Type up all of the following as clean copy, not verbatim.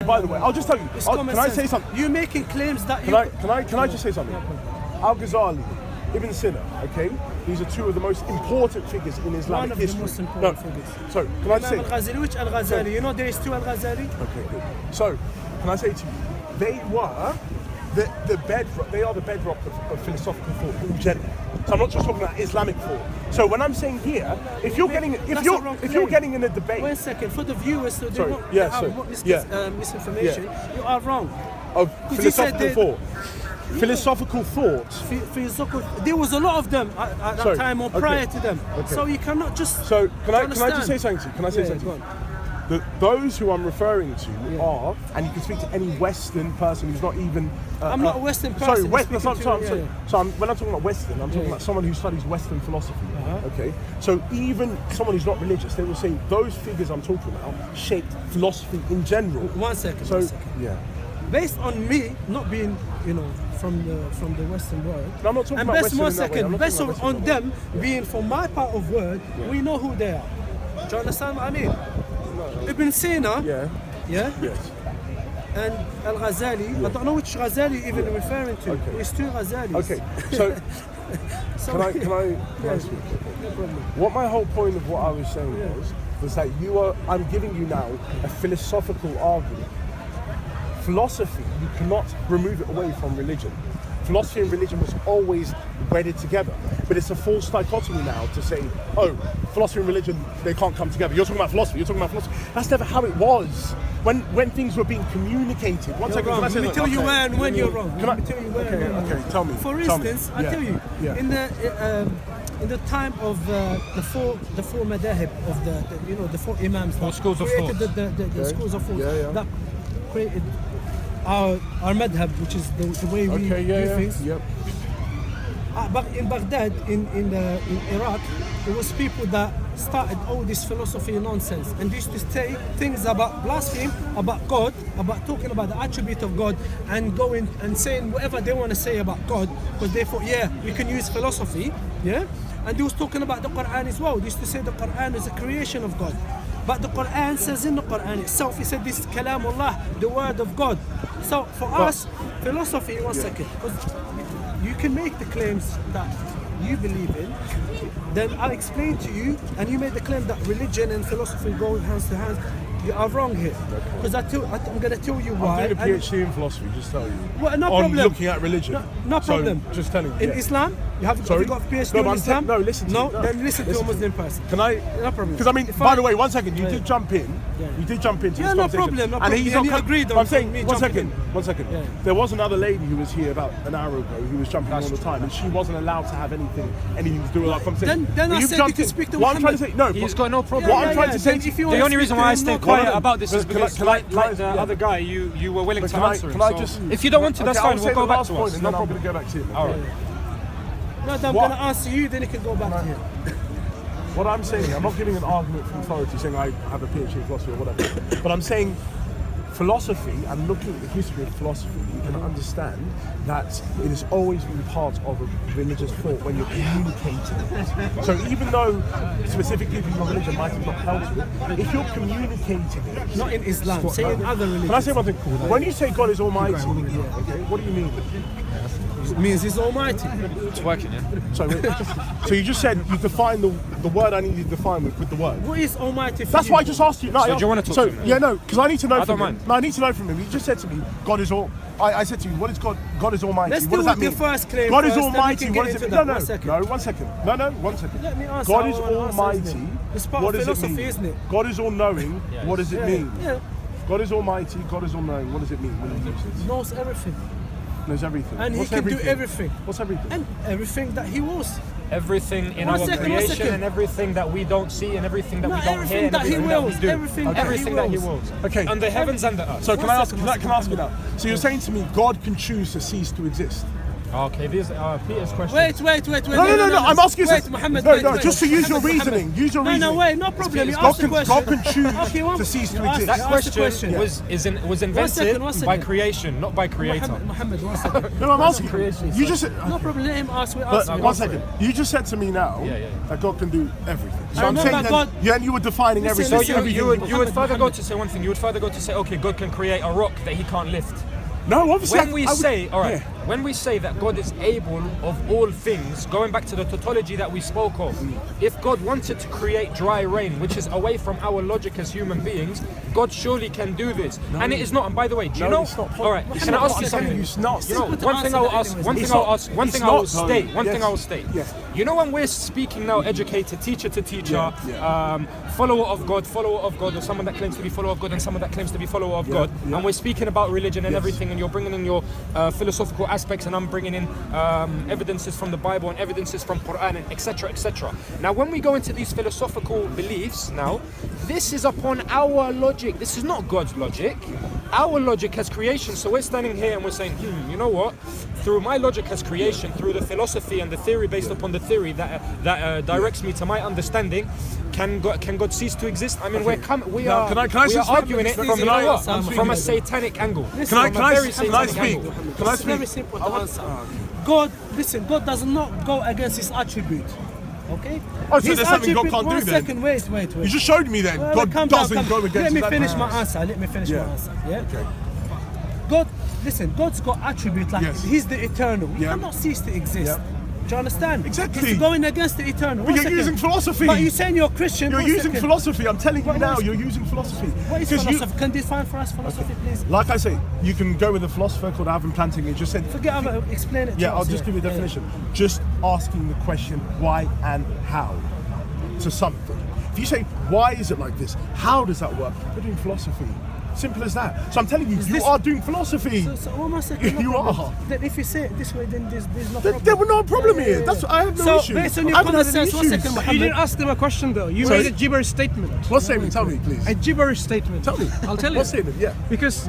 by the way, I'll just tell you. Can I say something? You're making claims that Can I just say something? Al-Ghazali, Ibn Sina, okay? These are two of the most important figures in Islamic history. One of the most important figures. So, can I say... Al-Ghazali, which Al-Ghazali? You know there is two Al-Ghazali? Okay, good. So, can I say to you, they were the bedrock, they are the bedrock of philosophical thought in general. So I'm not just talking about Islamic thought. So when I'm saying here, if you're getting in a debate... Wait a second, for the viewers, so they won't misinformation, you are wrong. Of philosophical thought. Philosophical thoughts. There was a lot of them at that time or prior to them. Okay. So you cannot just. So can I just say something to you? Can I say something? Those who I'm referring to are, and you can speak to any Western person who's not even. I'm not a Western person. When I'm talking about Western, I'm talking about someone who studies Western philosophy. Okay, so even someone who's not religious, they will say those figures I'm talking about shaped philosophy in general. One second. Yeah. Based on me not being, from the Western world. No, I'm not talking about Western. 1 second. Based on them being from my part of world, we know who they are. Do you understand what I mean? Ibn Sina. Yeah. Yeah. Yes. And Al-Ghazali. I don't know which Ghazali even referring to. Okay. There's two Ghazalis. Okay. So can I speak? No problem. What my whole point of what I was saying was that I'm giving you now a philosophical argument. Philosophy, you cannot remove it away from religion. Philosophy and religion was always wedded together. But it's a false dichotomy now to say, philosophy and religion, they can't come together. You're talking about philosophy, That's never how it was. When things were being communicated. One second, Let me tell you when you're wrong. Let me tell you when. Okay, tell me. For instance, I'll tell you, in the time of the four madahib of the four imams, four schools of thought, the schools of thought that created our madhab, which is the way we do things. Yep. But in Baghdad, in Iraq, there was people that started all this philosophy nonsense and used to say things about blaspheme, about God, about talking about the attribute of God, and going and saying whatever they want to say about God, because they thought, we can use philosophy, And they was talking about the Quran as well. They used to say the Quran is a creation of God. But the Quran says in the Quran itself, it said this is Kalamullah, the word of God. So for us, philosophy, one second, because you can make the claims that you believe in, then I'll explain to you, and you made the claim that religion and philosophy go hands to hand. You are wrong here, because I'm going to tell you why. I'm doing a PhD in philosophy, just tell you. Well, no on problem. Looking at religion. No problem. So, just telling you. In Islam, have you got a PhD in Islam? No, listen to me. Then listen to a Muslim person. Can I? No problem. Because by the way, 1 second, you did jump in. You did jump into this conversation. No problem. And he's he agreed on I'm saying, me 1 second. Yeah. There was another lady who was here about an hour ago who was jumping in all the time, and she wasn't allowed to have anything to do with our conversation. Then I said you can speak to Muhammad. What I'm trying to say, no. He's got no problem. What I'm trying to say, the only reason why I stay quiet about this is because, like the other guy, you were willing to answer him. If you don't want to, that's fine. We'll go back to us. No problem. I'm going to go back to him. All right. No, I'm going to answer you, then it can go back to him. What I'm saying, I'm not giving an argument from authority saying I have a PhD in philosophy or whatever, but I'm saying philosophy and looking at the history of philosophy, you can understand that it has always been part of a religious thought when you're communicating it. So even though specifically your religion might have not held it, if you're communicating it... Not in Islam, say in other religions. Can I say one thing? When you say God is almighty, okay, what do you mean? It means he's almighty. It's working, yeah? So you just said you defined the word I needed to define with the word. What is almighty for That's you? why I just asked you. No, so do you want to talk to him? Yeah, no, because I need to know from him. Mind. No, I need to know from him. You just said to me, God is all... I said to you, what is God? God is almighty. Let's what does that mean? Your first claim God first, is almighty. What does it mean? No, 1 second. No, 1 second. No, 1 second. Let me answer. God is almighty. It's part of philosophy, isn't it? God is all-knowing. What does it mean? Yeah. God is almighty. God is all-knowing. What does it mean when you use it? Knows everything. Knows everything. And he can do everything. What's everything? And everything that he wills. Everything in our creation and everything that we don't see and everything that we don't hear and everything that we do. Everything that he wills. Okay. And the heavens and the earth. So can I ask you now? So you're saying to me God can choose to cease to exist? Okay, this Peter's question. Wait. No. I'm asking you. Wait, Muhammad. No, just to use your reasoning. Use your reasoning. No, wait, no problem. You ask the question. God can choose to cease to exist. That question was invented by creation, not by creator. Muhammad, 1 second. No, I'm asking you. You just No problem. Let him ask. But 1 second. You just said to me now that God can do everything. So I'm saying that you were defining everything. So you would further go to say one thing. You would further go to say, okay, God can create a rock that He can't lift. No, obviously. When we say that God is able of all things, going back to the tautology that we spoke of, if God wanted to create dry rain, which is away from our logic as human beings, God surely can do this. And it is not. And by the way, do you know? All right, can I ask you something? One thing I will state. You know, when we're speaking now, educated, teacher to teacher, follower of God, or someone that claims to be follower of God and someone that claims to be follower of God, and we're speaking about religion and everything, and you're bringing in your philosophical aspects, and I'm bringing in evidences from the Bible and evidences from Quran, and etc., etc. Now, when we go into these philosophical beliefs, now, this is upon our logic. This is not God's logic. Our logic as creation. So we're standing here and we're saying, you know what? Through my logic as creation, through the philosophy and the theory based upon the theory that directs me to my understanding, can God cease to exist? I mean, we are arguing it from a satanic angle. Can I speak? It's very simple to answer. God does not go against His attribute. Okay? Oh, so there's something God can't do then? 1 second, wait. You just showed me then. God doesn't go against Let me that. finish my answer. Yeah? Okay. God's got attribute like He's the eternal. He cannot cease to exist. Do you understand? Exactly. He's going against the eternal. But you're using philosophy. But you're saying you're Christian. You're using philosophy. I'm telling you now, you're using philosophy. What is philosophy? Can you define for us philosophy, please? Like I say, you can go with a philosopher called Alvin Planting. He just said. Forget about explain it. I'll just give you a definition. Just asking the question why and how to something. If you say why is it like this, how does that work? You're doing philosophy. Simple as that. So I'm telling you, you are doing philosophy. So 1 second. You are. Then if you say it this way, then there's no problem. There were no problem here. That's I have no issue. So based on your common sense, 1 second, You didn't ask them a question though. You made a gibberish statement. What statement? Tell me, please. A gibberish statement. Tell me. I'll tell you. What statement? Yeah. Because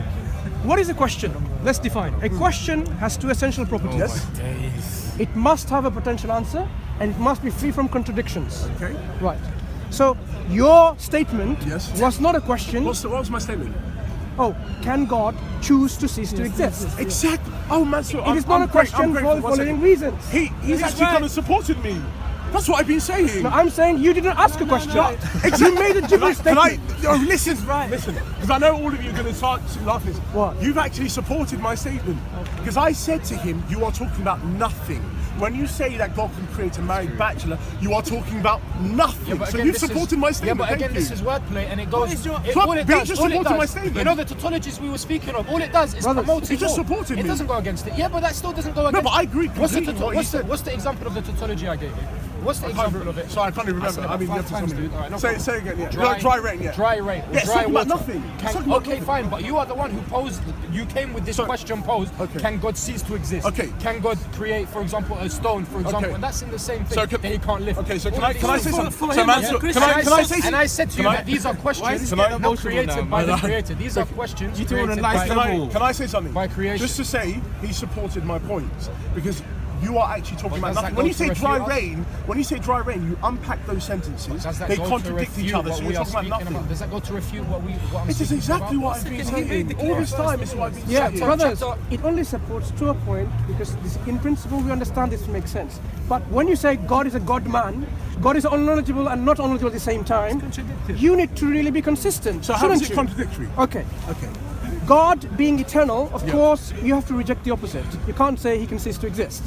what is a question? Let's define. A question has two essential properties. Yes. It must have a potential answer and it must be free from contradictions. Okay. Right. So your statement was not a question. What was my statement? Oh, can God choose to cease to exist? Exactly. Oh, Mansoor, It is not a question for the following reasons. He's actually come and supported me. That's what I've been saying. No, I'm saying you didn't ask a question. You made a gibberish statement. Listen, because I know all of you are going to start laughing. What? You've actually supported my statement. Because I said to him, you are talking about nothing. When you say that God can create a married bachelor, you are talking about nothing. So you've supported my statement. Yeah, but again, this is wordplay, and it goes. My statement. You know the tautologies we were speaking of. All it does is promote it. He just supported me. It doesn't go against it. Yeah, but that still doesn't go against. No, but I agree. What's the example of the tautology I gave you? What's the example of it? So I can't even remember. I mean, you have to tell me. Right, say again. Yeah. Dry rain. Yeah. Dry rain. Yeah, dry water. About nothing. Okay, fine. But you are the one who posed. You came with this question posed. Okay. Can God cease to exist? Okay. Can God create, for example, a stone, for example, and that's in the same thing that He can't lift. Okay. So can I say something? So Mansoor, can I say something? And I said to you that these are questions not created by the Creator. These are questions created by. Can I say something? By creation. Just to say, he supported my points because. You are actually talking about nothing. When you say dry rain, you unpack those sentences. They contradict each other. So you're talking about nothing. Does that go to refute what I'm It is exactly what I've been saying. All this time is what I've been saying. Yeah, brothers, it only supports to a point because in principle we understand this makes sense. But when you say God is a God-man, God is unknowledgeable and not unknowledgeable at the same time, you need to really be consistent. So how is it contradictory? Okay. God being eternal, of course, you have to reject the opposite. You can't say He can cease to exist,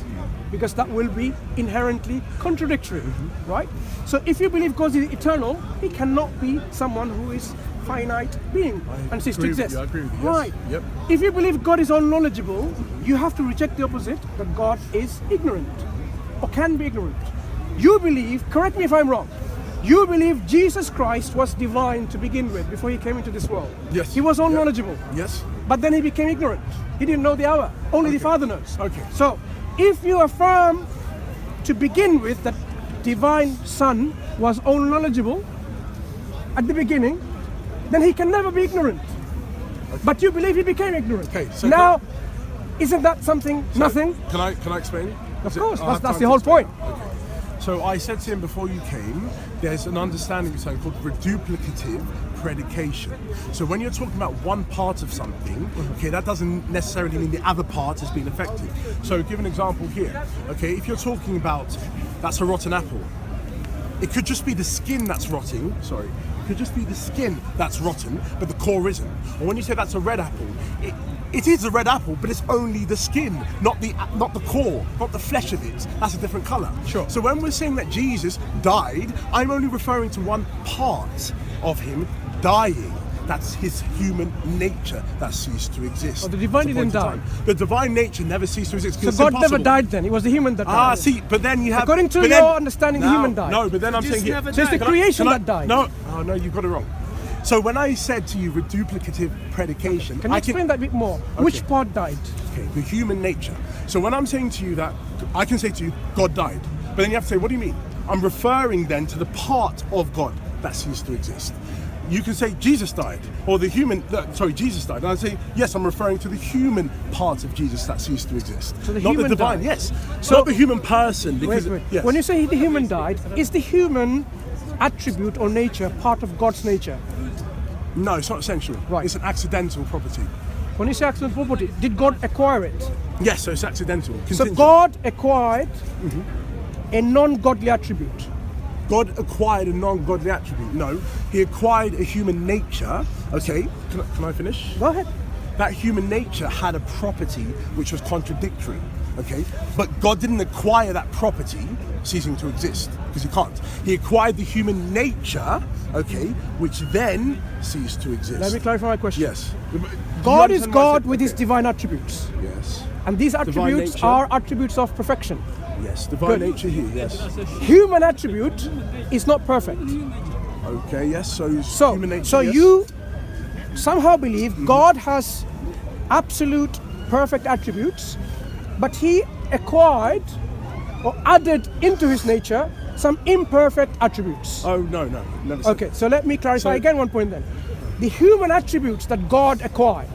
because that will be inherently contradictory, right? So if you believe God is eternal, He cannot be someone who is finite being and cease to exist. I agree with you. Right. Yep. If you believe God is unknowledgeable, you have to reject the opposite, that God is ignorant or can be ignorant. You believe, correct me if I'm wrong, you believe Jesus Christ was divine to begin with before He came into this world. Yes. He was unknowledgeable. Yes. But then He became ignorant. He didn't know the hour. Only the Father knows. Okay. So if you affirm to begin with that divine Son was unknowledgeable at the beginning, then He can never be ignorant. But you believe He became ignorant. Okay, so now, Isn't that something? Nothing. Can I explain? Of Is it- course, I'll have that's time the to whole explain. point. Okay. So I said to him before you came, there's an understanding of something called reduplicative predication. So when you're talking about one part of something, okay, that doesn't necessarily mean the other part has been affected. So give an example here. Okay, if you're talking about that's a rotten apple, it could just be the skin that's rotting. Sorry. It could just be the skin that's rotten, but the core isn't. Or when you say that's a red apple, it is a red apple, but it's only the skin, not the core, not the flesh of it. That's a different colour. Sure. So when we're saying that Jesus died, I'm only referring to one part of him dying. That's his human nature that ceased to exist. Oh, the divine At a point didn't in time. The divine nature never ceased to exist. So It's God never impossible. died then. It was the human that died. See, but then you have... According to but your then- understanding, the No, human died. No, but then I'm saying... here- never So it's the died. creation Can I- that died. No, oh no, you've got it wrong. So when I said to you reduplicative predication... Can you explain that a bit more? Which part died? Okay, the human nature. So when I'm saying to you that, I can say to you, God died. But then you have to say, what do you mean? I'm referring then to the part of God that ceased to exist. You can say Jesus died, or Jesus died. And I say, yes, I'm referring to the human part of Jesus that ceased to exist. So the not human the divine, died. yes. So- Not the human person. Because, Wait. Yes. When you say the human died, is the human attribute or nature part of God's nature? No, it's not essential. Right. It's an accidental property. When you say accidental property, did God acquire it? Yes, so it's accidental. So Contingent. God acquired a non-godly attribute. God acquired a non-godly attribute. No, he acquired a human nature. Okay, can I finish? Go ahead. That human nature had a property which was contradictory. Okay, but God didn't acquire that property ceasing to exist, because he can't. He acquired the human nature, okay, which then ceased to exist. Let me clarify my question. Yes. God You is understand what I God said? with his Okay. divine attributes. Yes. And these Divine attributes nature. are attributes of perfection. Yes. Divine Good. nature here. Yes. Human attribute is not perfect. Okay. Yes. So So, human nature. so yes. you somehow believe God has absolute perfect attributes, but he acquired or added into his nature some imperfect attributes. Oh no, never said Okay, so let me clarify So- again one point then. The human attributes that God acquired,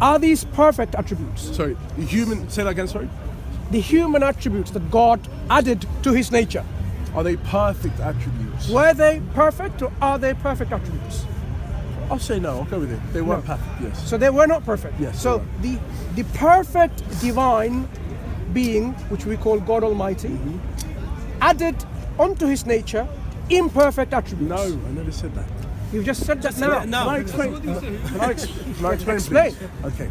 are these perfect attributes? Sorry, the human. Say that again. Sorry. The human attributes that God added to his nature, Are they perfect attributes? were they perfect or are they perfect attributes? I'll say no. I'll go with it. They weren't perfect. Yes. So they were not perfect. Yes, So they the perfect divine being, which we call God Almighty, Mm-hmm. added onto his nature imperfect attributes. No, I never said that. You've just said that now. No. Can I explain? Can I explain? Explain. Please? Okay.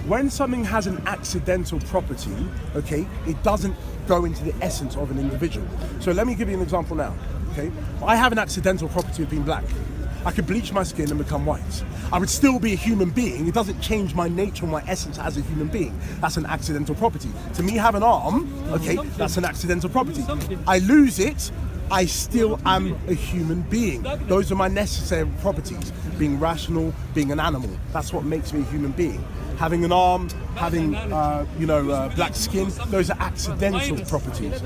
When something has an accidental property, okay, it doesn't go into the essence of an individual. So let me give you an example now. Okay, I have an accidental property of being black. I could bleach my skin and become white. I would still be a human being. It doesn't change my nature or my essence as a human being. That's an accidental property. To me, have an arm, okay, that's an accidental property. I lose it, I still am a human being. Those are my necessary properties. Being rational, being an animal. That's what makes me a human being. Having an arm, having black skin, those are accidental properties.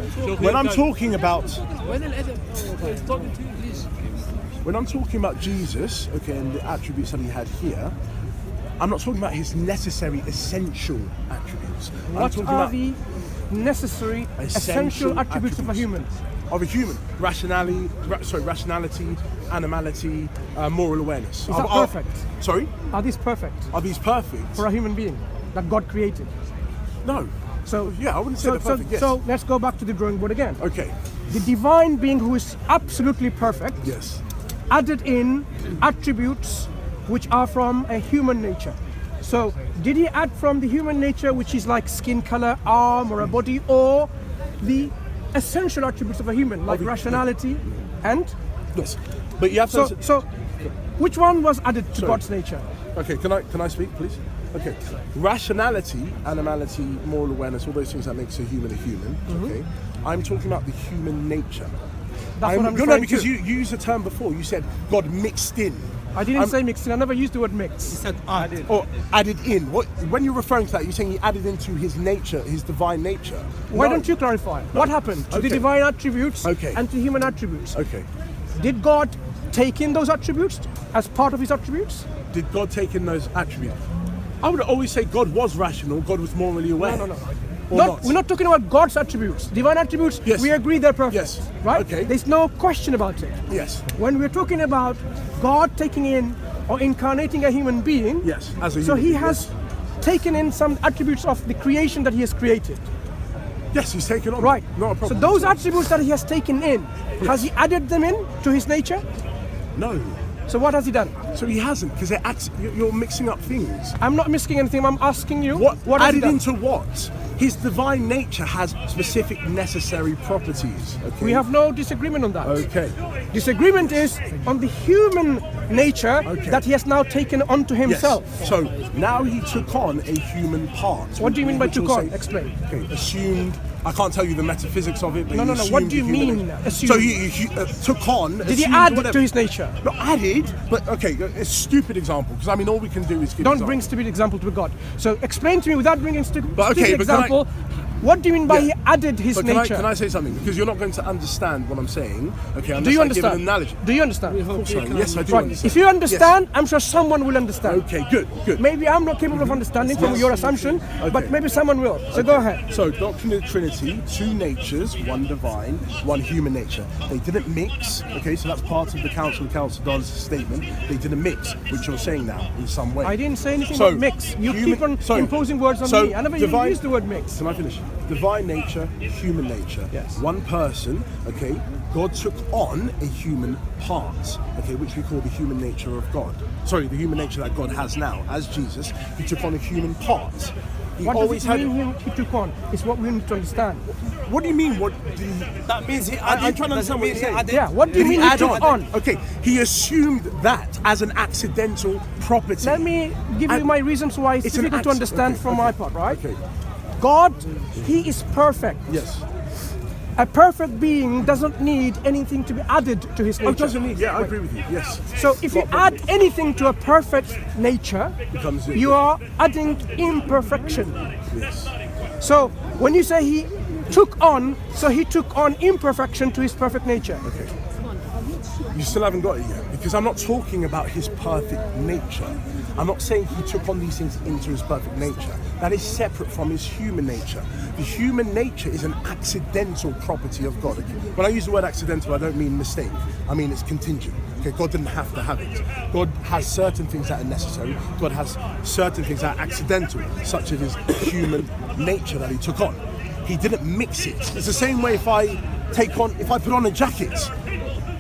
When I'm talking about Jesus, okay, and the attributes that he had here, I'm not talking about his necessary, essential attributes. I'm What talking are about the necessary, essential attributes of a human? Of a human, rationality, animality, moral awareness. Is that perfect? Sorry, Are these perfect are these perfect? for a human being that God created? No. So Yeah, I wouldn't say they're perfect. Yes. so let's go back to the drawing board again. Okay. The divine being who is absolutely perfect Yes. added in attributes which are from a human nature. So did he add from the human nature, which is like skin color, arm, or a body, or the essential attributes of a human, like rationality and Yes. But you have to. so which one was added to Sorry. God's nature? Okay. Can I speak, please? Okay. Rationality, animality, moral awareness, all those things that makes a human. Okay. I'm talking about the human nature. That's what I'm no, referring because to. you used a term before. You said God mixed in. I didn't say mixing. I never used the word mix. said added. Or added in. What? When you're referring to that, you're saying he added into his nature, his divine nature. Why No. don't you clarify? What happened to the Okay. divine attributes Okay. and to human attributes? Okay. Did God take in those attributes as part of his attributes? Did God take in those attributes? I would always say God was rational, God was morally aware. No. Or Not, not? we're not talking about God's attributes. Divine attributes, Yes. we agree they're perfect. Yes. Right? Okay. There's no question about it. Yes. When we're talking about God taking in or incarnating a human being, Yes, as a so human he being, has yes. taken in some attributes of the creation that he has created. Yes, he's taken on. Right. Not a So problem. those attributes that he has taken in, has he added them in to his nature? No. So what has he done? So he hasn't, because you're mixing up things. I'm not missing anything. I'm asking you. What has he added done? into what? His divine nature has specific necessary properties. Okay? We have no disagreement on that. Okay. Disagreement is on the human nature Okay. that he has now taken onto himself. Yes. So now he took on a human part. What do you mean by which took will on? say- Explain. Okay, assumed. I can't tell you the metaphysics of it, but No, he no, no. assumed What do you the human mean, nature. assumed? So he took on. Did he assumed, add whatever. to his nature? Not added, but okay, a stupid example, because I mean, all we can do is give. Don't examples. bring stupid example to God. So explain to me without bringing stupid But okay, but can I- example. What do you mean by he added his But nature? can I say something? Because you're not going to understand what I'm saying. Okay, unless Do you I give an understand? analogy. Do you understand? Of course I am. Yes, I do Right. understand. If you understand, I'm sure someone will understand. Okay, good. Maybe I'm not capable of understanding from your assumption, but Okay. maybe someone will. So go ahead. So, doctrine of the Trinity, two natures, one divine, one human nature. They didn't mix, okay, so that's part of the Council of Chalcedon's statement. They didn't mix, which you're saying now in some way. I didn't say anything So, about mix. You human- keep on so- imposing words on so me. I never even divine- used the word mix. Can I finish? Divine nature, human nature. Yes. One person, okay, God took on a human part, okay, which we call the human nature of God. Sorry, the human nature that God has now. As Jesus, he took on a human part. He What always does it had. mean he took on? It's what we need to understand. What do you mean? What did he? That means he I'm added. trying to understand what you're saying. Yeah, what do you Did he mean he add took on? on? Okay, he assumed that as an accidental property. Let me give you And my reasons why it's it's an difficult to accident. understand Okay, from okay. my part, right? Okay. God, he is perfect. Yes. A perfect being doesn't need anything to be added to his nature. Oh, doesn't need. Yeah, I agree with you. Yes. So if you add anything to a perfect nature, Becomes you are adding imperfection. Yes. So when you say he took on, so he took on imperfection to his perfect nature. Okay. You still haven't got it yet, because I'm not talking about his perfect nature. I'm not saying he took on these things into his perfect nature. That is separate from his human nature. The human nature is an accidental property of God. When I use the word accidental, I don't mean mistake. I mean it's contingent. Okay, God didn't have to have it. God has certain things that are necessary. God has certain things that are accidental, such as his human nature that he took on. He didn't mix it. It's the same way if I put on a jacket.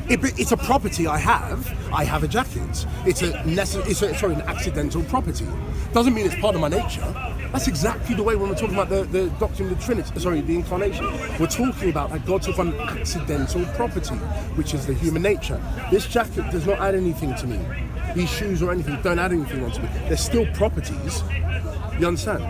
It's a property I have. I have a jacket. It's an accidental property. Doesn't mean it's part of my nature. That's exactly the way when we're talking about the doctrine of the Trinity. Sorry, the incarnation. We're talking about that God took on an accidental property, which is the human nature. This jacket does not add anything to me. These shoes or anything don't add anything onto me. They're still properties. You understand?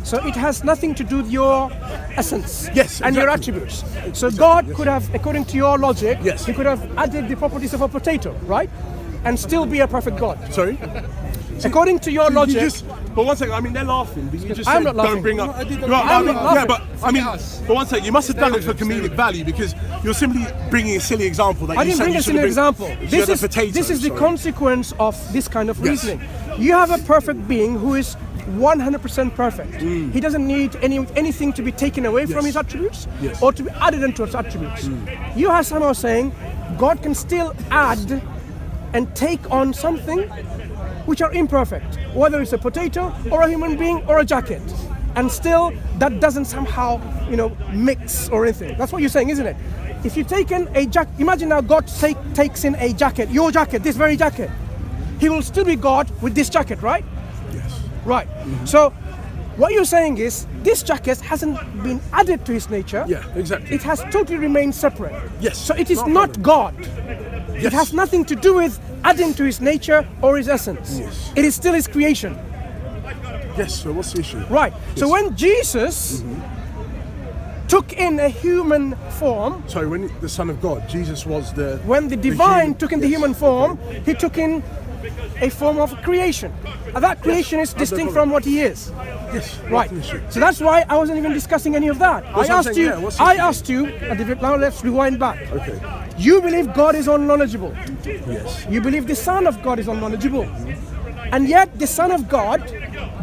So it has nothing to do with your essence Yes, and your exactly. attributes. So Exactly, God yes. could have, according to your logic, Yes. he could have added the properties of a potato, right? And still be a perfect God. Sorry? According to your logic, But one second, I mean, they're laughing, but you just I'm said not laughing. don't bring up. No, I didn't. Right, I'm not yeah, laughing. but I mean, but one second, you must have done it for comedic value, because you're simply bringing a silly example that I you didn't said bring you a should silly have example. This is potato. This is the sorry. consequence of this kind of Yes. reasoning. You have a perfect being who is 100% perfect. He doesn't need anything to be taken away from Yes. his attributes Yes. or to be added into his attributes. You are somehow saying God can still add and take on something which are imperfect, whether it's a potato or a human being or a jacket. And still, that doesn't somehow, mix or anything. That's what you're saying, isn't it? If you take in a jacket, imagine now God takes in a jacket, your jacket, this very jacket. He will still be God with this jacket, right? Yes. Right. So, what you're saying is, this jacket hasn't been added to his nature. Yeah, exactly. It has totally remained separate. Yes. So it is Not a not God. Yes. It has nothing to do with adding to his nature or his essence. Yes. It is still his creation. Yes. So what's the issue? Right. So Yes. when Jesus took in a human form, Sorry, when the Son of God, Jesus was the. when the divine human- took in the yes. human form, he took in a form of creation. And that creation is no distinct problem. from what he is. Yes. Right. what's the issue? So that's why I wasn't even discussing any of that. What's I I'm asked saying, you. yeah, what's the I issue? asked you. Now let's rewind back. Okay. You believe God is unknowledgeable. Yes. You believe the Son of God is unknowledgeable. And yet the Son of God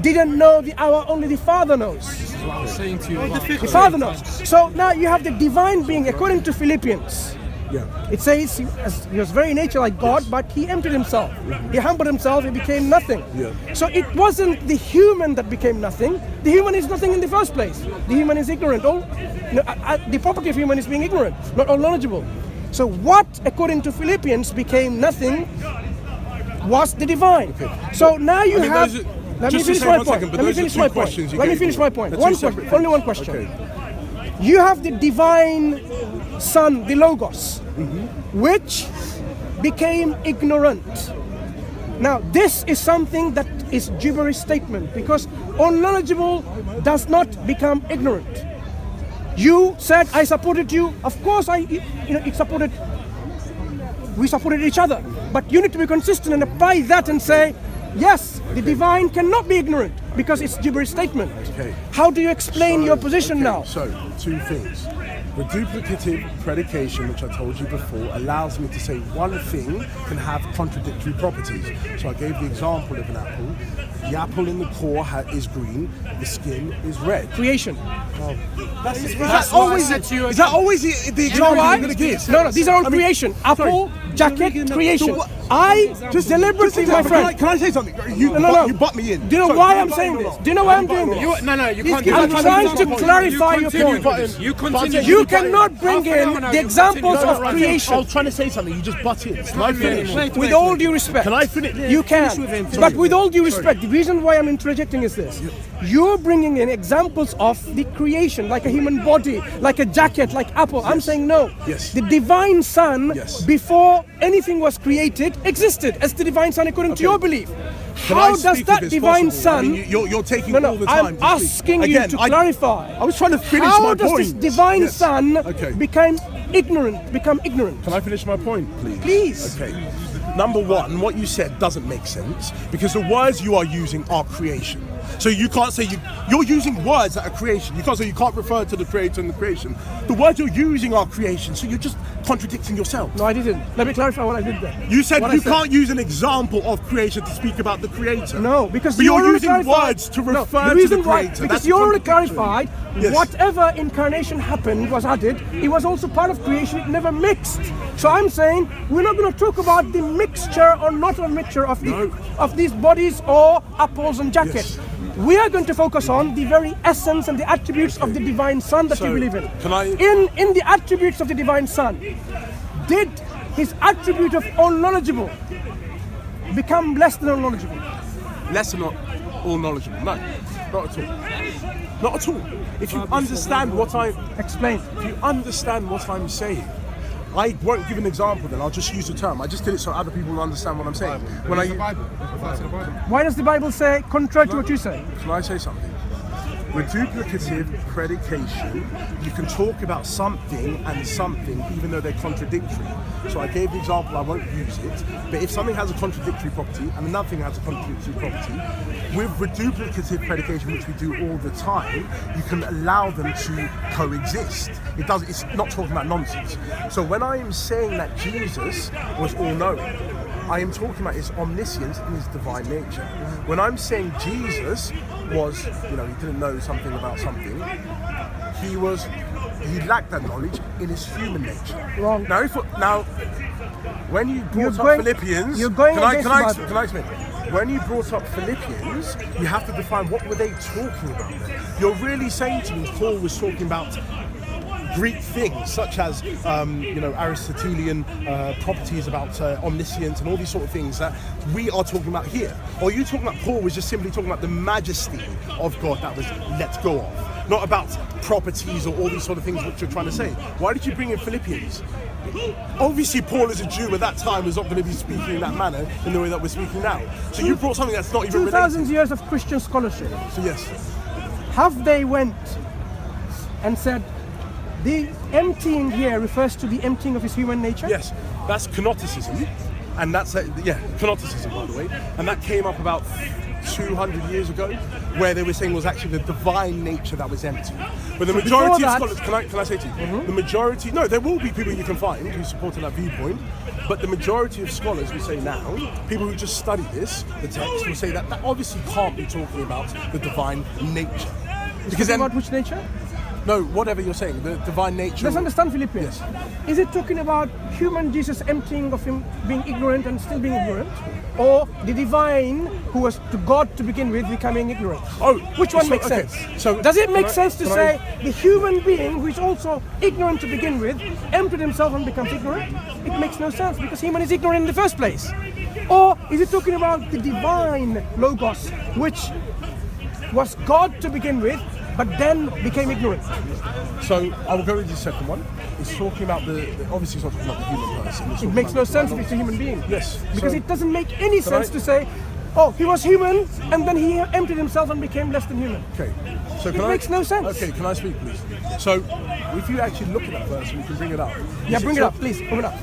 didn't know the hour, only the Father knows. What I was saying to you. The Father knows. So now you have the divine being, according to Philippians. Yeah. It says he was very nature like God, but he emptied himself. He humbled himself, he became nothing. Yeah. So it wasn't the human that became nothing. The human is nothing in the first place. The human is ignorant. The property of human is being ignorant, not all knowledgeable. So what, according to Philippians, became nothing was the divine. Okay. So now you have... Let me just to finish say my one point. second, but Let me those are finish two my point. questions you Let me gave finish me. my point. They're One two separate question. Only one things. question. Okay. You have the divine Son, the Logos, which became ignorant. Now, this is something that is gibberish statement, because unknowledgeable does not become ignorant. You said, I supported you. Of course, we supported each other. But you need to be consistent and apply that and say, yes, the divine cannot be ignorant, because it's gibberish statement. Okay. How do you explain your position now? So, two things. The duplicative predication, which I told you before, allows me to say one thing can have contradictory properties. So I gave the example of an apple. The apple in the core is green, the skin is red. Creation. That's what I said to you. Is that always the example you're going to give? No, these are all creation. Apple, jacket, creation. I just deliberately, my friend. Can I say something? You butt me in. Do you know why I'm saying this? Do you know why I'm doing this? You can't do I'm that. trying to clarify your point. You continue. You cannot bring in the examples of I creation. was trying to say something, you just butt in. Can I finish? With all due respect. Can I finish? You can. But with all due respect, the reason why I'm interjecting is this. You're bringing in examples of the creation, like a human body, like a jacket, like apple. I'm saying no. Yes. The divine Son, Yes. before anything was created, existed as the divine Son according to your belief. Can I How does speak that if it's divine possible? I Son... mean, you're taking No, all the time I'm to speak. asking you Again, to clarify. I was trying to finish How my does point. this divine Yes. Son Okay. become ignorant? Can I finish my point, please? Please. Okay. Number one, what you said doesn't make sense because the words you are using are creation. So you can't say you're using words that are creation. You can't say you can't refer to the creator and the creation. The words you're using are creation, so you're just contradicting yourself. No, I didn't. Let me clarify what I did there. You said What you I said. can't use an example of creation to speak about the creator. No, because but you you're already using clarified- words to No, refer the to reason the why, creator. because That's you already contradiction. clarified, Yes. whatever incarnation happened was added, it was also part of creation, it never mixed. So I'm saying we're not going to talk about the mixture or not a mixture of of these bodies or apples and jackets. Yes. We are going to focus on the very essence and the attributes of the divine Son that So, you believe in. can I- In the attributes of the divine Son, did his attribute of all-knowledgeable become less than all-knowledgeable? Less than all knowledgeable. No, not at all. Not at all. If you understand what Explain. if you understand what I'm saying, I won't give an example then, I'll just use the term. I just did it so other people will understand what I'm saying. When I Why does the Bible say contrary to what you say? Can I say something? With duplicative predication, you can talk about something and something even though they're contradictory. So I gave the example, I won't use it, but if something has a contradictory property and another thing has a contradictory property, with duplicative predication, which we do all the time, you can allow them to coexist. It's not talking about nonsense. So when I am saying that Jesus was all-knowing, I am talking about his omniscience and his divine nature. When I'm saying Jesus was, he didn't know something about something, he lacked that knowledge in his human nature. Wrong. Now, when you brought up Philippians, you're going can I against the Bible. can I explain? When you brought up Philippians, you have to define what were they talking about there. You're really saying to me Paul was talking about Greek things such as Aristotelian properties about omniscience and all these sort of things that we are talking about here. Or are you talking about Paul was just simply talking about the majesty of God that was let go of, not about properties or all these sort of things which you're trying to say? Why did you bring in Philippians? Obviously Paul as a Jew at that time was not going to be speaking in that manner in the way that we're speaking now. So you brought something that's not even 2,000 related. years of Christian scholarship. So yes. Have they went and said, the emptying here refers to the emptying of his human nature? Yes, that's kenoticism, and that's kenoticism, by the way, and that came up about 200 years ago where they were saying was actually the divine nature that was empty. But the So majority before of that- scholars, can I say to you, the majority, no, there will be people you can find who support that viewpoint, but the majority of scholars will say now, people who just study this, the text, will say that that obviously can't be talking about the divine nature. Because then, about which nature? no, whatever you're saying, the divine nature. Let's understand Philippians. Is it talking about human Jesus emptying of him being ignorant and still being ignorant? Or the divine who was to God to begin with becoming ignorant? Oh, which one so- makes okay. sense? So does it make can I- sense to can say the human being who is also ignorant to begin with emptied himself and becomes ignorant? It makes no sense because human is ignorant in the first place. Or is it talking about the divine logos, which was God to begin with, but then became ignorant? So I will go with the second one. It's talking about obviously it's not talking about the human person. It's It talking makes about no the sense divine if it's a human being. Yes. Because so- it doesn't make any sense I- to say, oh, he was human and then he emptied himself and became less than human. Okay. So It makes no sense. Okay, can I speak, please? So if you actually look at that verse, and we can bring it up. Yeah, bring it so- up, please. Bring it up.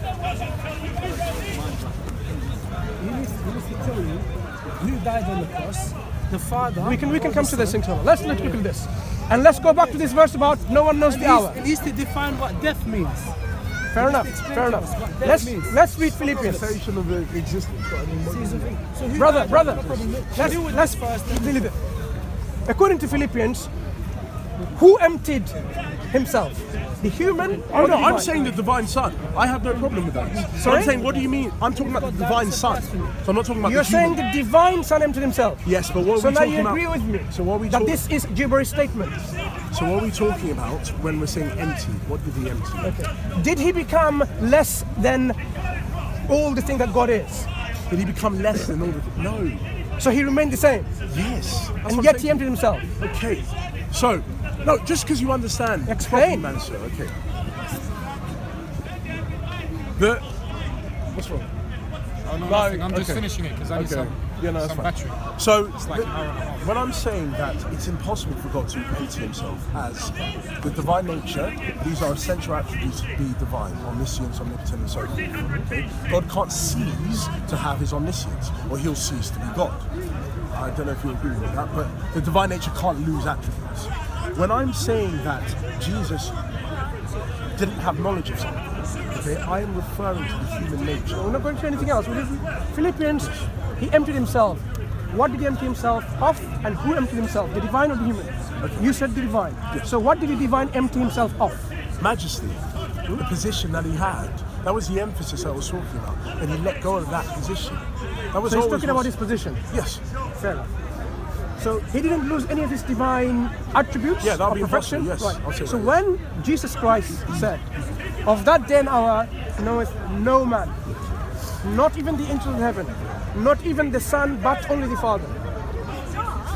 He needs to tell you who died on the cross, the Father. We can or come the to this Son. in turn. Let's look at this. And let's go back to this verse about no one knows And the hour. He needs to define what death means. Fair enough. explain Fair to enough. us what death means. Let's read Philippians. Cessation of the existence. So who Brother, died? brother. No problem. Let's Deal with let's this first, then- deal with it. According to Philippians, who emptied himself? The human Oh or no, the I'm divine? saying the divine son. I have no problem with that. Sorry? I'm saying, what do you mean? I'm talking about the divine son. So I'm not talking about You're the human. saying the divine son emptied himself. Yes, but what are So we now talking you about? agree with me So what are we that talking? this is gibberish statement. So what are we talking about when we're saying empty? What did he empty? Okay. Did he become less than all the thing that God is? Did he become less than all the? No. So he remained the same, Yes. That's what and I'm yet he saying. emptied himself. Okay. So no, just because you understand. Explain. properly, Mansoor, okay. What's wrong? Oh, no, No, nothing. I'm just okay. finishing it because I need Okay. some, Yeah, no, that's some fine. battery. So like an hour and a half. when I'm saying that it's impossible for God to empty himself as the divine nature, these are essential attributes to be divine, omniscience, omnipotent, and so forth. Okay? God can't cease to have his omniscience, or he'll cease to be God. I don't know if you agree with that, but the divine nature can't lose attributes. When I'm saying that Jesus didn't have knowledge of something, okay, I am referring to the human nature. We're not going to anything else. Philippians, he emptied himself. What did he empty himself of, and who emptied himself? The divine or the human? You said the divine. So what did the divine empty himself of? Majesty, the position that he had. That was the emphasis I was talking about. And he let go of that position. That was So he's always talking about his position. Yes. Fair enough. So he didn't lose any of his divine attributes Yeah, that would or be perfection. impossible, yes. I'll say So that. when Jesus Christ said, "Of that day and hour knoweth no man, not even the angels of heaven, not even the Son, but only the Father."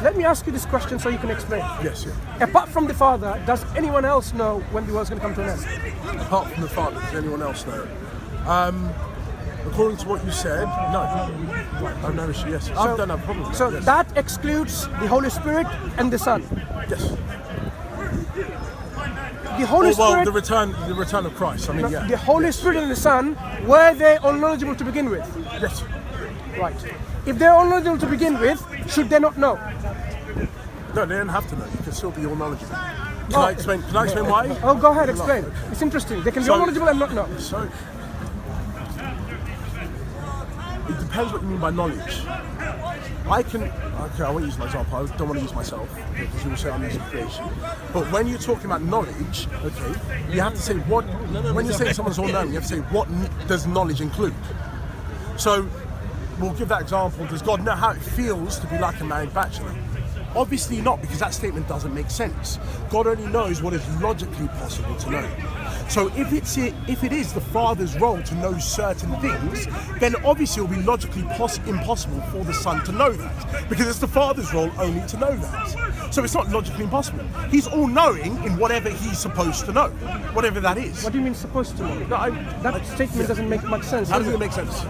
Let me ask you this question so you can explain. Yes, yeah. Apart from the Father, does anyone else know when the world's going to come to an end? Apart from the Father, does anyone else know? According to what you said, no. I've no issue, yes. I don't have a problem with So that, yes. that excludes the Holy Spirit and the Son. Yes. The Holy Well, Spirit, the return of Christ. I mean, yeah. the Holy Spirit and the Son, were they unknowledgeable to begin with? Yes. Right. If they're unknowledgeable to begin with, should they not know? No, they don't have to know. You can still be all knowledgeable. Can I explain why? Oh, go ahead, explain. It's interesting. They can be So- unknowledgeable and not know. So, it depends what you mean by knowledge. I won't use my example. I don't want to use myself because you will say I'm using creation. But when you're talking about knowledge, okay, you have to say what. When you're saying someone's all knowing, you have to say what does knowledge include. So, we'll give that example. Does God know how it feels to be like a married bachelor? Obviously not, because that statement doesn't make sense. God only knows what is logically possible to know. So if it is the Father's role to know certain things, then obviously it will be logically impossible for the Son to know that, because it's the Father's role only to know that. So it's not logically impossible. He's all-knowing in whatever he's supposed to know, whatever that is. What do you mean supposed to know? No, That statement doesn't make much sense. How does does it? it make sense?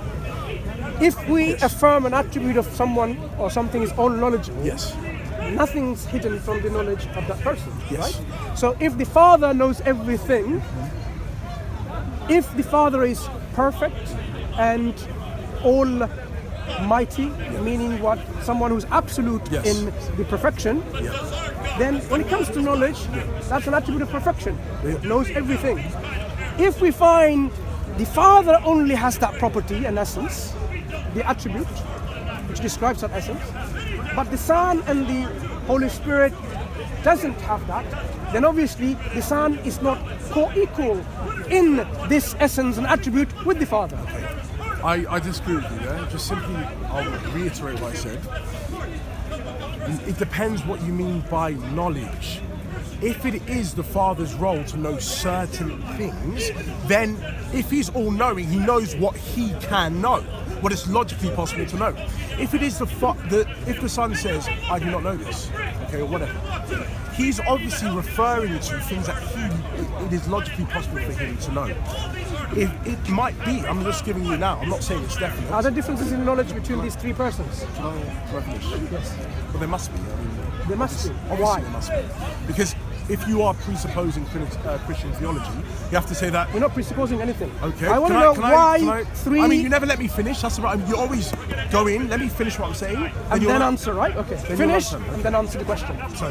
If we affirm an attribute of someone or something is unknowledgeable, Yes. nothing's hidden from the knowledge of that person, Yes. right? So if the Father knows everything, if the Father is perfect and all mighty, meaning what? Someone who's absolute Yes. in the perfection. Then when it comes to knowledge, that's an attribute of perfection. It knows everything. If we find the Father only has that property and essence, the attribute, which describes that essence, but the Son and the Holy Spirit doesn't have that, then obviously the Son is not co-equal in this essence and attribute with the Father. I disagree with you there. Just simply, I'll reiterate what I said. It depends what you mean by knowledge. If it is the Father's role to know certain things, then if he's all-knowing, he knows what he can know, what is logically possible to know. If it is if the Son says, I do not know this, okay, or whatever, he's obviously referring to things that it is logically possible for him to know. It might be, I'm just giving you now, I'm not saying it's definite. Are there differences in knowledge between these three persons? Can I finish? Yes. Well, there must be. There must be. Obviously Why? there must be. Because if you are presupposing Christian theology, you have to say that. We're not presupposing anything. Okay. I want to know why three. I mean, you never let me finish. That's right. You always go in. Let me finish what I'm saying, and then answer, right? Okay. Finish answer, and then answer the question. So,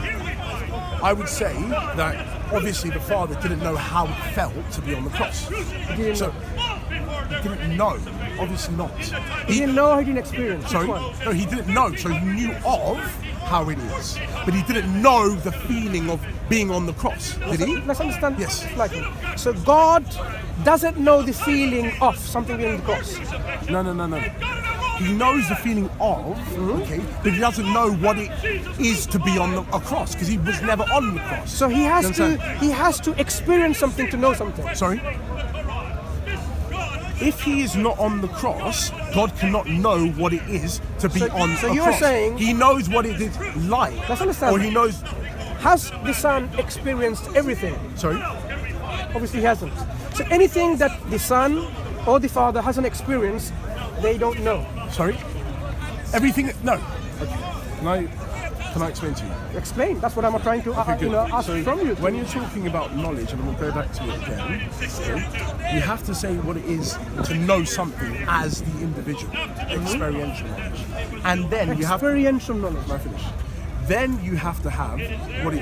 I would say that obviously the Father didn't know how it felt to be on the cross. He didn't know. He didn't know. Obviously not. He didn't know. He didn't experience. Sorry? Which one? No, he didn't know. So he knew of how it is, but he didn't know the feeling of being on the cross. Did he? Let's understand. Yes. Slightly. So God doesn't know the feeling of something being on the cross. No. He knows the feeling of, okay, but he doesn't know what it is to be on a cross because he was never on the cross. So he has to experience something to know something. Sorry? If he is not on the cross, God cannot know what it is to be on a cross. So you're saying he knows what it is like. Let's understand. Or he knows. Has the Son experienced everything? Sorry? Obviously he hasn't. So anything that the Son or the Father hasn't experienced, they don't know. Sorry? Everything? No. Okay. Can I explain to you? Explain. That's what I'm trying to ask So from you. when you're talking about knowledge, and we'll go back to it again, okay, you have to say what it is to know something as the individual, experiential knowledge, and then you have experiential knowledge. Can I finish? Then you have to have what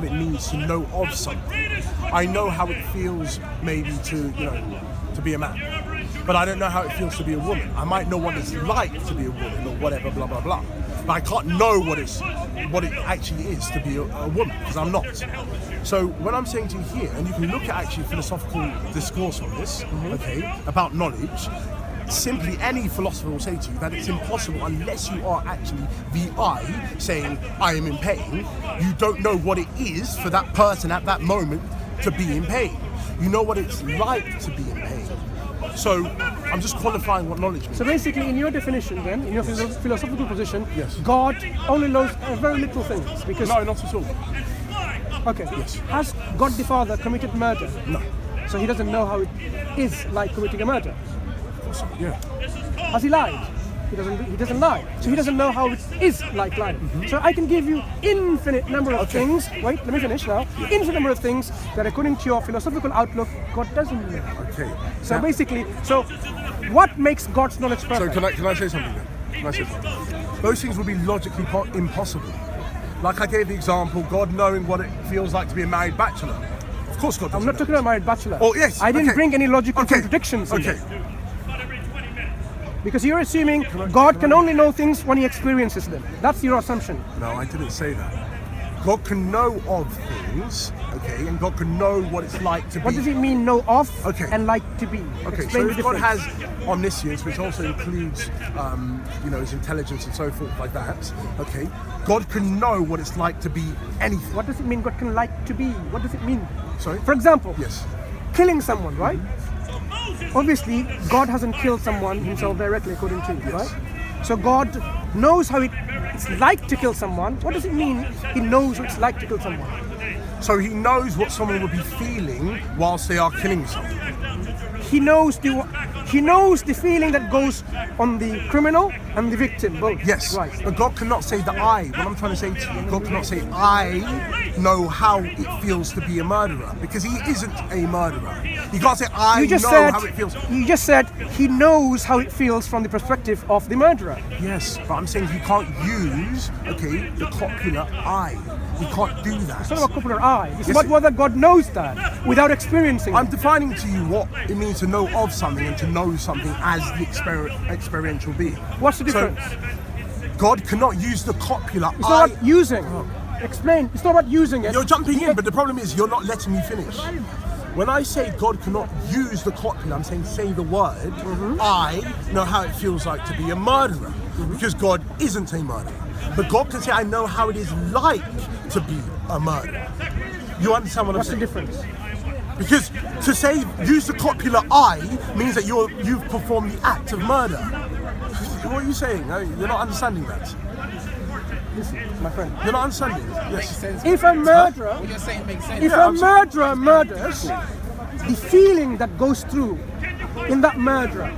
it means to know of something. I know how it feels maybe to be a man, but I don't know how it feels to be a woman. I might know what it's like to be a woman or whatever, blah blah blah. But I can't know what it actually is to be a woman because I'm not. So when I'm saying to you here, and you can look at actually philosophical discourse on this, okay, about knowledge. Simply any philosopher will say to you that it's impossible unless you are actually the I saying I am in pain. You don't know what it is for that person at that moment to be in pain. You know what it's like to be in pain. So I'm just qualifying what knowledge means. So basically, in your definition, then, in your philosophical position, Yes. God only knows very little things because. No, not at all. Okay. Yes. Has God the Father committed murder? No. So he doesn't know how it is like committing a murder. Yeah. Has he lied? He doesn't lie. So he doesn't know how it is like lying. So I can give you infinite number of things. Wait, let me finish now. Infinite number of things that according to your philosophical outlook, God doesn't know. Okay. So Now- basically, what makes God's knowledge So perfect? can I say something then? Can I say something? Those things would be logically impossible. Like I gave the example, God knowing what it feels like to be a married bachelor. Of course God doesn't I'm not know. talking about married bachelor. Oh yes. I didn't okay. bring any logical Okay. contradictions in Okay. there. Because you're assuming God can only know things when he experiences them. That's your assumption. No, I didn't say that. God can know of things, okay, and God can know what it's like to be. What does it mean know of Okay. and like to be? Okay, Explain so the if God difference. has omniscience, which also includes, his intelligence and so forth like that, okay, God can know what it's like to be anything. What does it mean God can like to be? What does it mean? Sorry? For example, Yes. killing someone, right? Obviously, God hasn't killed someone himself directly, according to you, right? So God knows how it's like to kill someone. What does it mean he knows what it's like to kill someone? So he knows what someone would be feeling whilst they are killing someone. He knows the feeling that goes on the criminal and the victim, both. Yes, Right. but God cannot say that what I'm trying to say to you, God cannot say I know how it feels to be a murderer, because he isn't a murderer. You can't say, I know how it feels. You just said he knows how it feels from the perspective of the murderer. Yes, but I'm saying you can't use, the copula I. You can't do that. It's not about copula I. It's about whether God knows that without experiencing I'm it. defining to you what it means to know of something and to know something as the experiential being. What's the difference? So, God cannot use the copula It's not about using. Explain. It's not about using it. You're jumping in, but the problem is you're not letting me finish. When I say God cannot use the copula, I'm saying say the word, I know how it feels like to be a murderer, because God isn't a murderer. But God can say, I know how it is like to be a murderer. You understand what I'm saying? What's the difference? Because to say use the copula I means that you've performed the act of murder. What are you saying? You're not understanding that. Listen, my friend. You're not understanding. Yes. If a murderer, What you're saying makes sense. if a murderer murders, the feeling that goes through in that murderer,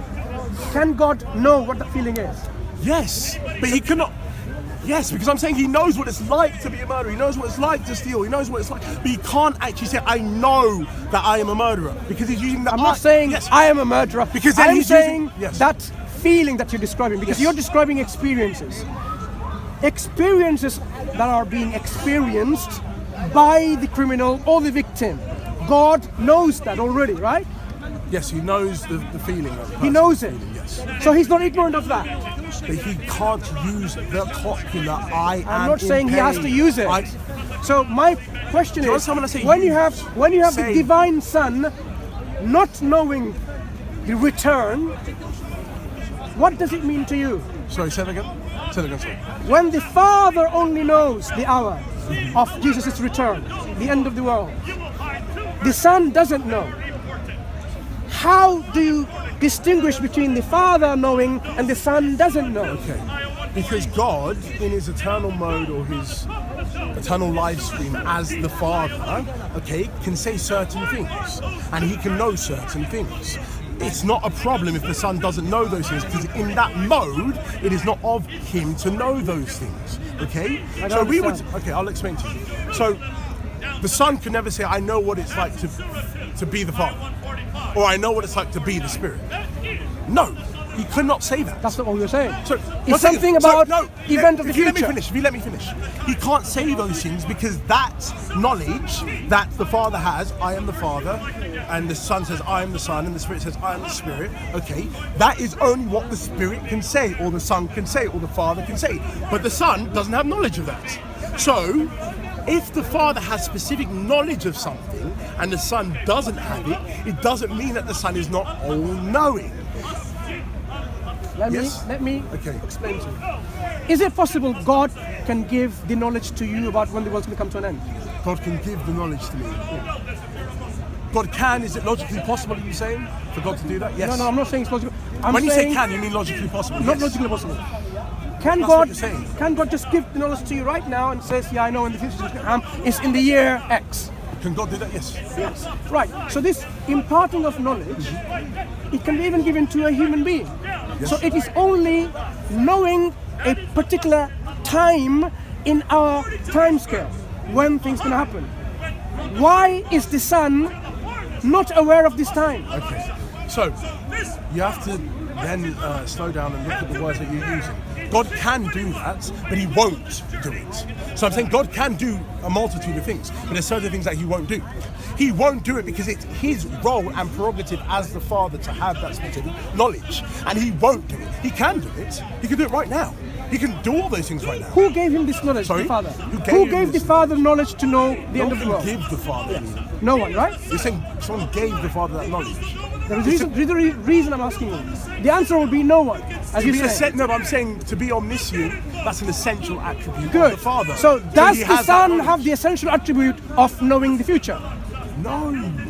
can God know what that feeling is? Yes, but he cannot. Yes, because I'm saying he knows what it's like to be a murderer. He knows what it's like to steal. He knows what it's like. But he can't actually say, I know that I am a murderer. Because he's using the I'm not saying I am a murderer. Because then I'm he's saying using, that feeling that you're describing. Because you're describing experiences. Experiences that are being experienced by the criminal or the victim. God knows that already, right? Yes, he knows the feeling. He knows it. Feeling, yes. So he's not ignorant of that. But he can't use the copula I am I'm not saying in he has pain. to use it. So my question Do you is, understand when I say when you use? have Say. the divine Son not knowing the return, what does it mean to you? Sorry, say that again. Say that again, sorry. When the Father only knows the hour of Jesus' return, the end of the world, the Son doesn't know. How do you distinguish between the Father knowing and the Son doesn't know? Okay. Because God, in his eternal mode or his eternal live stream as the Father, can say certain things. And he can know certain things. It's not a problem if the Son doesn't know those things, because in that mode, it is not of him to know those things. Okay? So we would. Okay, I'll explain to you. So the Son can never say, I know what it's like to be the Father. Or I know what it's like to be the Spirit. No, he could not say that. That's not what you're saying. So It's something about event of the if you let me future. finish, if you let me finish. He can't say those things because that knowledge that the Father has, I am the Father, and the Son says, I am the Son, and the Spirit says, I am the Spirit, that is only what the Spirit can say, or the Son can say, or the Father can say. But the Son doesn't have knowledge of that. So, if the Father has specific knowledge of something and the Son doesn't have it, it doesn't mean that the Son is not all-knowing. Let me explain to you. Is it possible God can give the knowledge to you about when the world's going to come to an end? God can give the knowledge to me. God can, is it logically possible, are you saying, for God to do that? Yes. No, I'm not saying it's logical. When you say can, you mean logically possible? Not Yes. logically possible. Can That's what you're saying. God just give the knowledge to you right now and says, yeah, I know in the future it's in the year X? Can God do that? Yes. Yes. Right. So this imparting of knowledge, it can be even given to a human being. Yes. So it is only knowing a particular time in our time scale when things can happen. Why is the Son not aware of this time? Okay. So you have to then slow down and look at the words that you're using. God can do that, but he won't do it. So I'm saying God can do a multitude of things, but there's certain things that he won't do. He won't do it because it's his role and prerogative as the Father to have that specific knowledge. And he won't do it. He can do it. He can do it right now. He can do all those things right now. Who gave him this knowledge? Sorry? The Father. Who gave the this Father knowledge to know the end of the world? Give the Father. No one, right? You're saying someone gave the Father that knowledge. There is the reason I'm asking you. The answer will be no one, as you say. No, but I'm saying to be omniscient, that's an essential attribute Good. of the Father. So does he the has Son that have the essential attribute of knowing the future? No.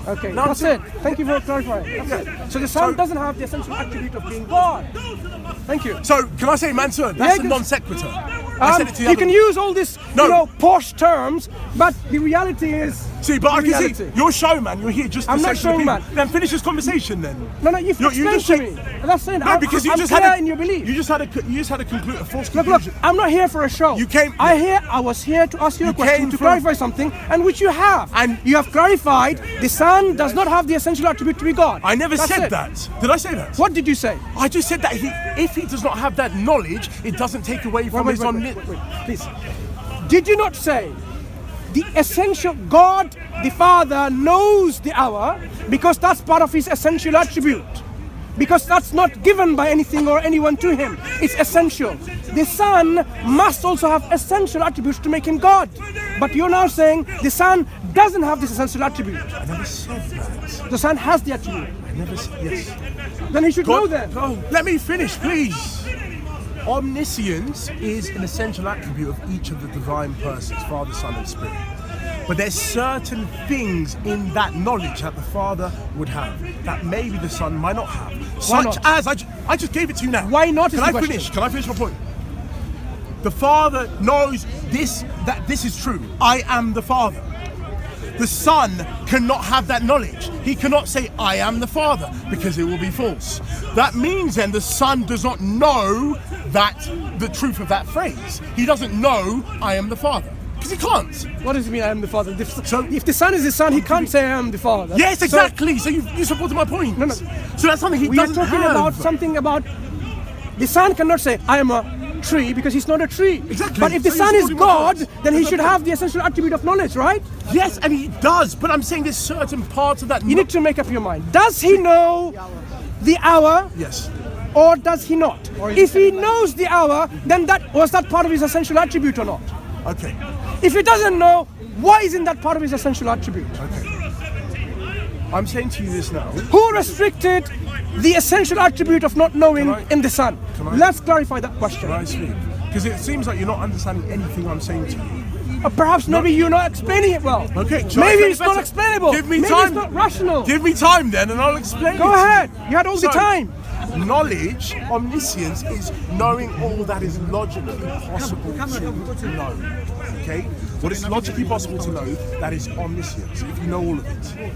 Okay, No, that's it. Thank you for clarifying. That's it. So the Son doesn't have the essential attribute of being God. Thank you. So can I say, Mansoor, that's a Yeah, non sequitur. I said it to the you other can use all this, No. posh terms, but the reality is See, but I can reality. see you're a showman. You're here just to I'm say not to the people. showman. Then finish this conversation then. No, you've You explained just to say- me. And that's saying, No, because you I'm just clear had in your belief. You just had to conclude a false Look, conclusion. I'm not here for a show. You came- I was here to ask you a You question, came to from- clarify something, and which you have. And- you have clarified the Son does not have the essential attribute to be God. I never That's said it. that. Did I say that? What did you say? I just said that if he does not have that knowledge, it doesn't take away from his Wait, please. Did you not say the essential God, the Father, knows the hour because that's part of his essential attribute? Because that's not given by anything or anyone to him. It's essential. The Son must also have essential attributes to make him God. But you're now saying the Son doesn't have this essential attribute. I never said that. The Son has the attribute. I never said yes. Then he should know that. Oh, let me finish, please. Omniscience is an essential attribute of each of the divine persons, Father, Son, and Spirit. But there's certain things in that knowledge that the Father would have that maybe the Son might not have. Why Such not? as I just gave it to you now. Why not is Can the I question. finish? Can I finish my point? The Father knows that this is true. I am the Father. The Son cannot have that knowledge. He cannot say, I am the Father, because it will be false. That means then the Son does not know the truth of that phrase. He doesn't know, I am the Father. Because he can't. What does it mean I am the Father? So- If the Son is the Son, he can't say I am the Father. Yes, So exactly. So you supported my point. No. So that's something he we are doesn't talking have. about something about the Son cannot say I am a tree because he's not a tree. Exactly. But if the So Son you're is supporting my God, point. then he should have the essential attribute of knowledge, right? Yes, and he does. But I'm saying there's certain parts of that. You need to make up your mind. Does he know the hour Yes. or does he not? If he knows the hour, then that was that part of his essential attribute or not? Okay. If he doesn't know, why isn't that part of his essential attribute? Okay. I'm saying to you this now. Who restricted the essential attribute of not knowing Can I- in the Son? can I- Let's clarify that question. Can I speak? Because it seems like you're not understanding anything I'm saying to you. Perhaps maybe you're not explaining it well. Okay, shall I Maybe explain it's it not better? explainable. Give me maybe time. it's not rational. Give me time then, and I'll explain. Go it to you. ahead. You had all the So, time. Knowledge, omniscience, is knowing all that is logically possible to know. Okay? What is logically possible to know, that is omniscience, if you know all of it.